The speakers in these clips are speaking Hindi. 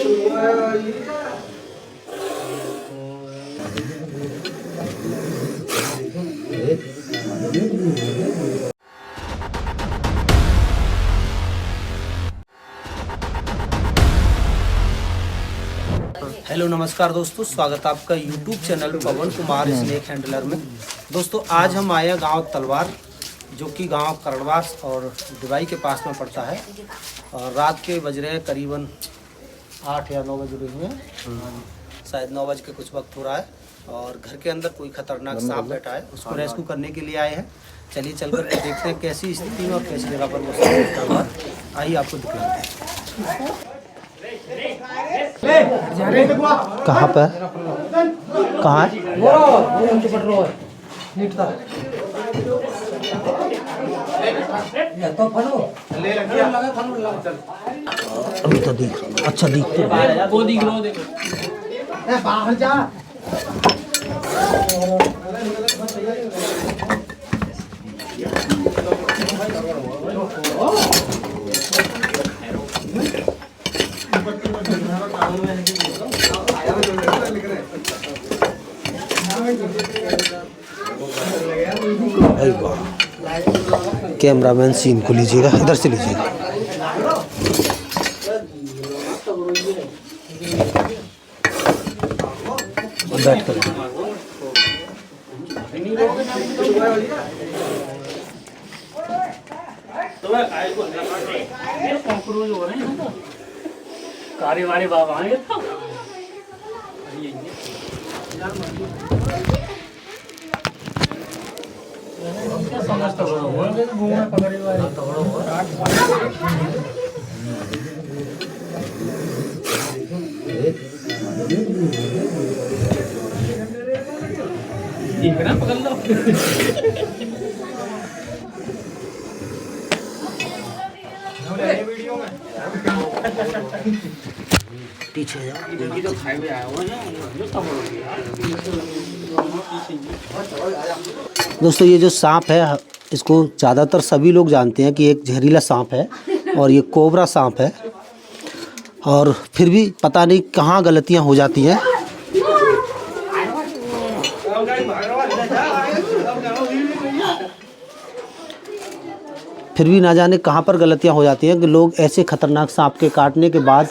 हेलो नमस्कार दोस्तों, स्वागत है आपका YouTube चैनल पवन कुमार स्नेक हैंडलर में। दोस्तों आज हम आए हैं गांव तलवार, जो कि गांव करड़वास और दुबई के पास में पड़ता है। और रात के बज रहे हैं करीबन 8 या 9 बज रहे हुए हैं, शायद 9 बज के कुछ वक्त हो रहा है। और घर के अंदर कोई खतरनाक सांप बैठा है, उसको रेस्क्यू करने के लिए आए हैं। चलिए चल कर देखते हैं कैसी स्थिति में और कैसी जगह पर वो सांप है। आइए आपको दिखाते हैं। कहाँ पे कहाँ है? अभी तो दिख, अच्छा दिख तो बाहर जा। कैमरामैन सीन को लीजिएगा, इधर से लीजिएगा। बैठ कर कार्य वाले बाबा आएंगे तो पकड़ लो। पीछे दोस्तों, ये जो सांप है इसको ज़्यादातर सभी लोग जानते हैं कि एक जहरीला सांप है और ये कोबरा सांप है। और फिर भी पता नहीं कहाँ गलतियाँ हो जाती हैं। फिर भी ना जाने कहाँ पर गलतियाँ हो जाती हैं कि लोग ऐसे खतरनाक सांप के काटने के बाद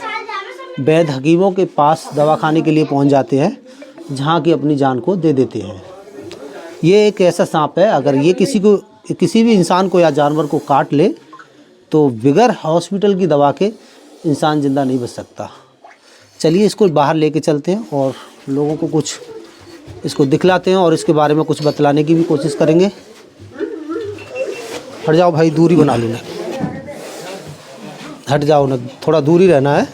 वैद्य हकीमों के पास दवा खाने के लिए पहुंच जाते हैं, जहां की अपनी जान को दे देते हैं। ये एक ऐसा सांप है, अगर ये किसी भी इंसान को या जानवर को काट ले तो बगैर हॉस्पिटल की दवा के इंसान ज़िंदा नहीं बच सकता। चलिए इसको बाहर लेके चलते हैं और लोगों को कुछ इसको दिखलाते हैं और इसके बारे में कुछ बतलाने की भी कोशिश करेंगे। हट जाओ भाई, दूरी बना लो ना, हट जाओ ना, थोड़ा दूरी रहना है।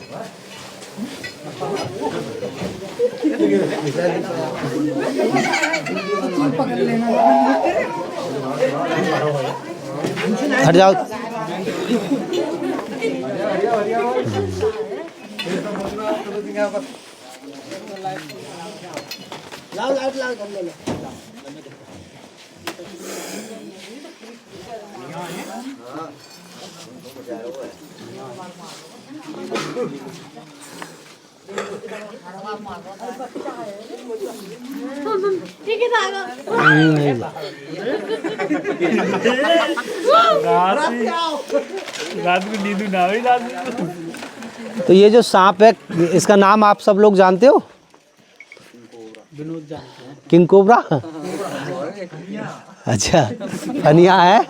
हट जाओ। तो ये जो सांप है इसका नाम आप सब लोग जानते हो? King cobra. अच्छा, फनिया है।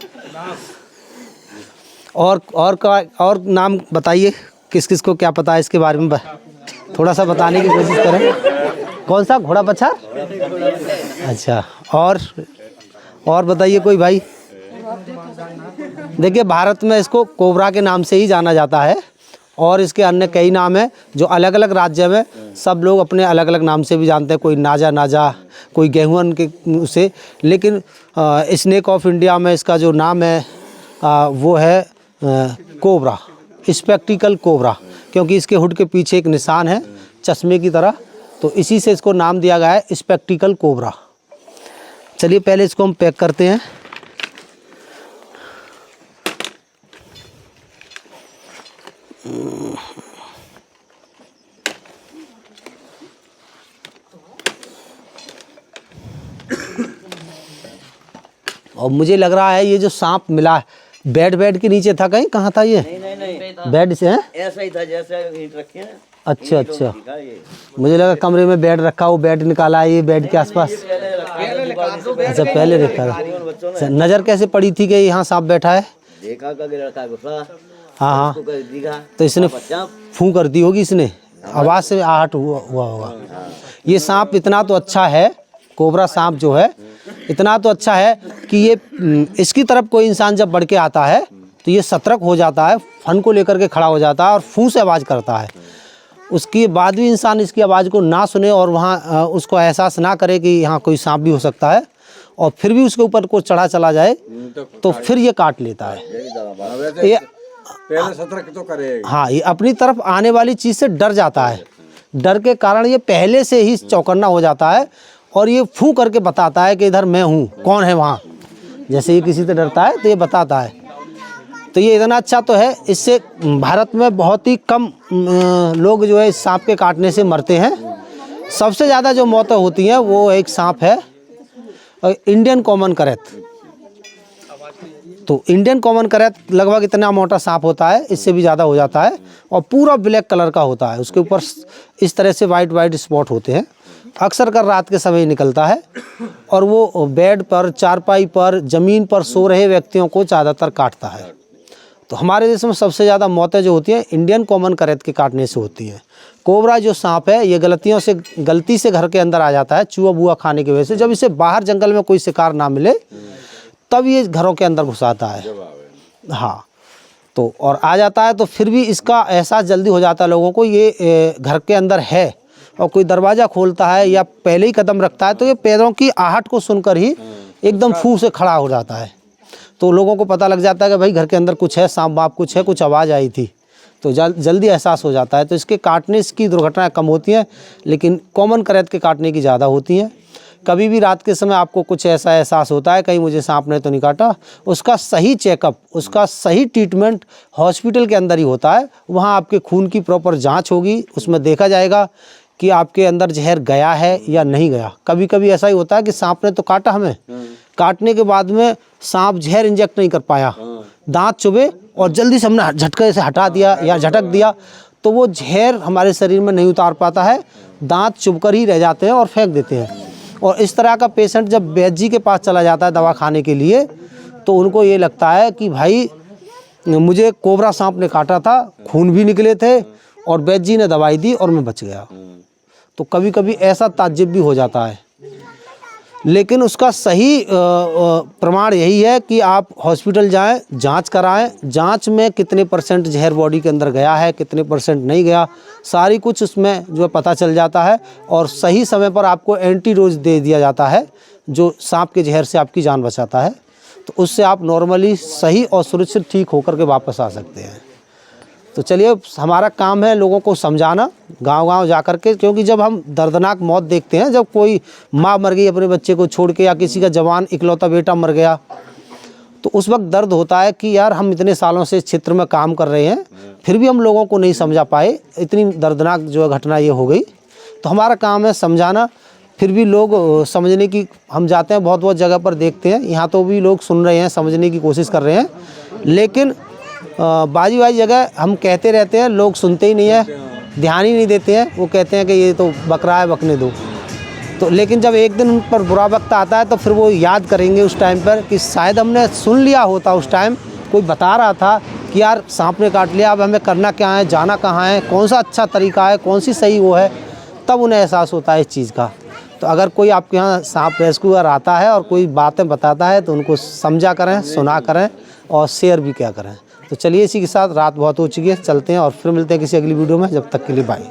और नाम बताइए, किस किस को क्या पता है इसके बारे में, थोड़ा सा बताने की कोशिश करें। कौन सा? घोड़ा पछार। अच्छा, और बताइए कोई भाई। देखिए, भारत में इसको कोबरा के नाम से ही जाना जाता है और इसके अन्य कई नाम हैं जो अलग अलग राज्य में सब लोग अपने अलग अलग नाम से भी जानते हैं। कोई नाजा, कोई गेहून के से, लेकिन स्नेक ऑफ इंडिया में इसका जो नाम है वो है कोबरा, स्पेक्टिकल कोबरा, क्योंकि इसके हुड के पीछे एक निशान है चश्मे की तरह, तो इसी से इसको नाम दिया गया है स्पेक्टिकल कोबरा। चलिए पहले इसको हम पैक करते हैं। और मुझे लग रहा है ये जो सांप मिला है बेड के नीचे था, कहीं कहाँ था ये? नहीं बेड से है? ऐसा ही था जैसे ईंट रखी है ना। अच्छा अच्छा, मुझे लगा कमरे में बेड रखा, वो बेड निकाला है ये बेड के आसपास। अच्छा पहले रखा था। नज़र कैसे पड़ी थी कि यहाँ सांप बैठा है? देखा का लड़का गुस्सा। हाँ हाँ, दिखा तो इसने फूं कर दी होगी, इसने आवाज़ से आहट हुआ होगा। ये सांप इतना तो अच्छा है, कोबरा सांप जो है इतना तो अच्छा है कि ये इसकी तरफ कोई इंसान जब बढ़ के आता है तो ये सतर्क हो जाता है, फन को लेकर के खड़ा हो जाता है और फूं से आवाज़ करता है। उसके बाद भी इंसान इसकी आवाज़ को ना सुने और वहाँ उसको एहसास ना करे कि यहाँ कोई सांप भी हो सकता है, और फिर भी उसके ऊपर को चढ़ा चला जाए तो फिर ये काट लेता है। ये पहले सतर्क तो करेगा। हाँ, ये अपनी तरफ आने वाली चीज़ से डर जाता है, डर के कारण ये पहले से ही चौकन्ना हो जाता है और ये फू करके बताता है कि इधर मैं हूँ, कौन है वहाँ। जैसे ये किसी से डरता है तो ये बताता है। तो ये इतना अच्छा तो है, इससे भारत में बहुत ही कम लोग जो है इस सांप के काटने से मरते हैं। सबसे ज़्यादा जो मौतें होती हैं वो एक सांप है इंडियन कॉमन करैत। तो इंडियन कॉमन करैत लगभग इतना मोटा सांप होता है, इससे भी ज़्यादा हो जाता है और पूरा ब्लैक कलर का होता है। उसके ऊपर इस तरह से वाइट स्पॉट होते हैं। अक्सर कर रात के समय निकलता है और वो बेड पर, चारपाई पर, ज़मीन पर सो रहे व्यक्तियों को ज़्यादातर काटता है। तो हमारे देश में सबसे ज़्यादा मौतें जो होती हैं इंडियन कॉमन करैत के काटने से होती हैं। कोबरा जो सांप है ये गलती से घर के अंदर आ जाता है चूहा बुआ खाने की वजह से। जब इसे बाहर जंगल में कोई शिकार ना मिले तब ये घरों के अंदर घुस आता है। हाँ, तो और आ जाता है तो फिर भी इसका एहसास जल्दी हो जाता है लोगों को ये घर के अंदर है, और कोई दरवाज़ा खोलता है या पहले ही कदम रखता है तो ये पैरों की आहट को सुनकर ही एकदम फू से खड़ा हो जाता है। तो लोगों को पता लग जाता है कि भाई घर के अंदर कुछ है, सांप बाप कुछ है, कुछ आवाज़ आई थी, तो जल्दी एहसास हो जाता है। तो इसके काटने की दुर्घटनाएं कम होती हैं, लेकिन कॉमन करैत के काटने की ज़्यादा होती हैं। कभी भी रात के समय आपको कुछ ऐसा एहसास होता है कहीं मुझे सांप ने तो नहीं काटा, उसका सही चेकअप, उसका सही ट्रीटमेंट हॉस्पिटल के अंदर ही होता है। वहाँ आपके खून की प्रॉपर जाँच होगी, उसमें देखा जाएगा कि आपके अंदर जहर गया है या नहीं गया। कभी कभी ऐसा ही होता है कि सांप ने तो काटा हमें, काटने के बाद में सांप जहर इंजेक्ट नहीं कर पाया, दांत चुभे और जल्दी से हमने झटके से हटा दिया या झटक दिया तो वो जहर हमारे शरीर में नहीं उतार पाता है, दांत चुभकर ही रह जाते हैं और फेंक देते हैं। और इस तरह का पेशेंट जब वैद्य जी के पास चला जाता है दवा खाने के लिए तो उनको ये लगता है कि भाई मुझे कोबरा सांप ने काटा था, खून भी निकले थे और वैद्य जी ने दवाई दी और मैं बच गया। तो कभी कभी ऐसा ताज्जुब भी हो जाता है, लेकिन उसका सही प्रमाण यही है कि आप हॉस्पिटल जाएं, जांच कराएं। जांच में कितने % जहर बॉडी के अंदर गया है, कितने % नहीं गया, सारी कुछ उसमें जो है पता चल जाता है और सही समय पर आपको एंटीडोज दे दिया जाता है जो सांप के जहर से आपकी जान बचाता है। तो उससे आप नॉर्मली सही और सुरक्षित ठीक होकर के वापस आ सकते हैं। तो चलिए, हमारा काम है लोगों को समझाना गांव-गांव जा कर के, क्योंकि जब हम दर्दनाक मौत देखते हैं, जब कोई माँ मर गई अपने बच्चे को छोड़ के या किसी का जवान इकलौता बेटा मर गया, तो उस वक्त दर्द होता है कि यार हम इतने सालों से इस क्षेत्र में काम कर रहे हैं फिर भी हम लोगों को नहीं समझा पाए, इतनी दर्दनाक जो है घटना ये हो गई। तो हमारा काम है समझाना, फिर भी लोग समझने की, हम जाते हैं बहुत जगह पर देखते हैं, यहाँ तो भी लोग सुन रहे हैं, समझने की कोशिश कर रहे हैं, लेकिन बाजी जगह हम कहते रहते हैं, लोग सुनते ही नहीं है, ध्यान ही नहीं देते हैं। वो कहते हैं कि ये तो बक रहा है, बकने दो। तो लेकिन जब एक दिन उन पर बुरा वक्त आता है तो फिर वो याद करेंगे उस टाइम पर कि शायद हमने सुन लिया होता, उस टाइम कोई बता रहा था कि यार सांप ने काट लिया, अब हमें करना क्या है, जाना कहाँ है, कौन सा अच्छा तरीका है, कौन सी सही वो है, तब उन्हें एहसास होता है इस चीज़ का। तो अगर कोई आपके यहाँ सांप रेस्क्यूअर आता है और कोई बातें बताता है तो उनको समझा करें, सुना करें और शेयर भी क्या करें। तो चलिए, इसी के साथ रात बहुत हो चुकी है, चलते हैं और फिर मिलते हैं किसी अगली वीडियो में। जब तक के लिए बाय।